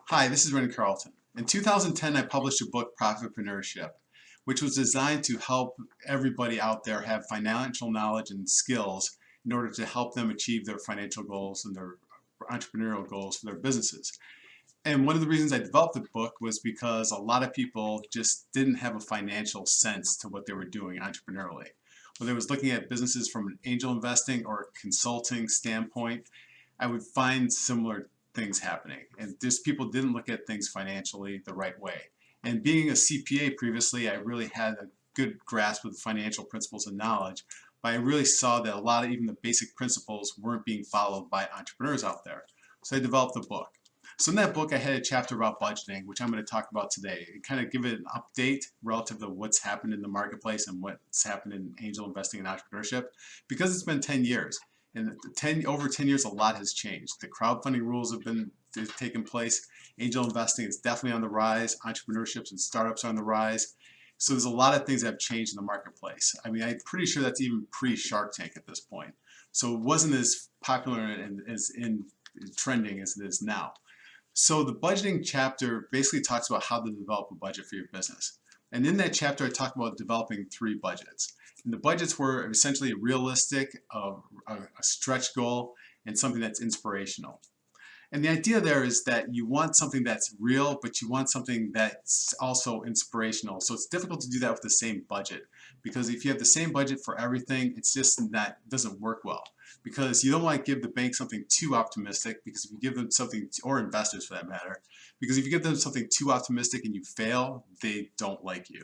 Hi, this is Ren Carlton. In 2010, I published a book, Profitpreneurship, which was designed to help everybody out there have financial knowledge and skills in order to help them achieve their financial goals and their entrepreneurial goals for their businesses. And one of the reasons I developed the book was because a lot of people just didn't have a financial sense to what they were doing entrepreneurially. Whether it was looking at businesses from an angel investing or consulting standpoint, I would find similar things happening. And just people didn't look at things financially the right way. And being a CPA previously, I really had a good grasp of the financial principles and knowledge, but I really saw that a lot of even the basic principles weren't being followed by entrepreneurs out there. So I developed the book. So in that book, I had a chapter about budgeting, which I'm going to talk about today, and kind of give it an update relative to what's happened in the marketplace and what's happened in angel investing and entrepreneurship, because it's been 10 years. And over 10 years, a lot has changed. The crowdfunding rules have been taken place. Angel investing is definitely on the rise. Entrepreneurships and startups are on the rise. So there's a lot of things that have changed in the marketplace. I mean, I'm pretty sure that's even pre-Shark Tank at this point. So it wasn't as popular and as trending as it is now. So the budgeting chapter basically talks about how to develop a budget for your business. And in that chapter, I talked about developing 3 budgets. And the budgets were essentially realistic, a stretch goal, and something that's inspirational. And the idea there is that you want something that's real, but you want something that's also inspirational. So it's difficult to do that with the same budget, because if you have the same budget for everything, it's just that doesn't work well. Because you don't want to give the bank something too optimistic, because if you give them something, or investors for that matter, because if you give them something too optimistic and you fail, they don't like you.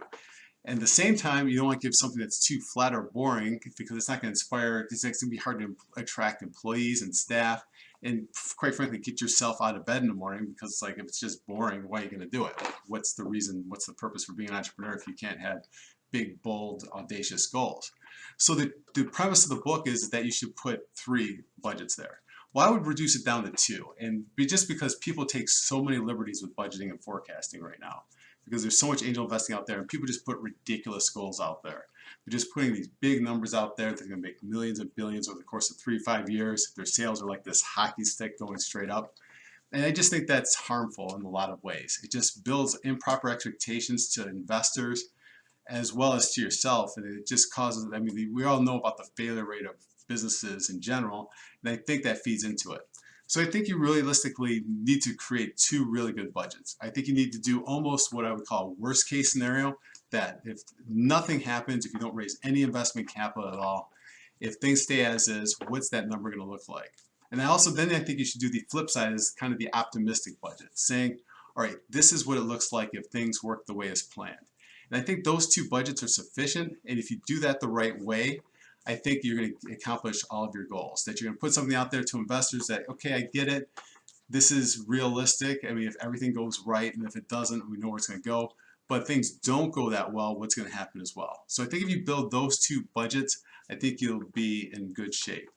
And at the same time, you don't want to give something that's too flat or boring, because it's not going to inspire, it's going to be hard to attract employees and staff, and quite frankly, get yourself out of bed in the morning, because it's like, if it's just boring, why are you going to do it? What's the reason, what's the purpose for being an entrepreneur if you can't have big, bold, audacious goals? So the premise of the book is that you should put 3 budgets there. Well, I would reduce it down to 2, and just because people take so many liberties with budgeting and forecasting right now, because there's so much angel investing out there, and people just put ridiculous goals out there. They're just putting these big numbers out there. They're going to make millions and billions over the course of 3 to 5 years. Their sales are like this hockey stick going straight up. And I just think that's harmful in a lot of ways. It just builds improper expectations to investors as well as to yourself. And it just causes, I mean, we all know about the failure rate of businesses in general, and I think that feeds into it. So I think you realistically need to create 2 really good budgets. I think you need to do almost what I would call a worst case scenario, that if nothing happens, if you don't raise any investment capital at all, if things stay as is, what's that number going to look like? And then I think you should do the flip side, is kind of the optimistic budget, saying, all right, this is what it looks like if things work the way as planned. And I think those 2 budgets are sufficient, and if you do that the right way, I think you're going to accomplish all of your goals. That you're going to put something out there to investors that, okay, I get it, this is realistic. I mean, if everything goes right, and if it doesn't, we know where it's going to go. But if things don't go that well, what's going to happen as well? So I think if you build those 2 budgets, I think you'll be in good shape.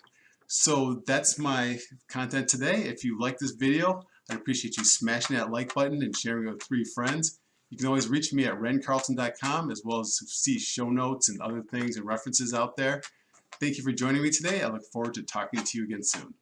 So that's my content today. If you like this video, I'd appreciate you smashing that like button and sharing it with 3 friends. You can always reach me at rencarlton.com, as well as see show notes and other things and references out there. Thank you for joining me today. I look forward to talking to you again soon.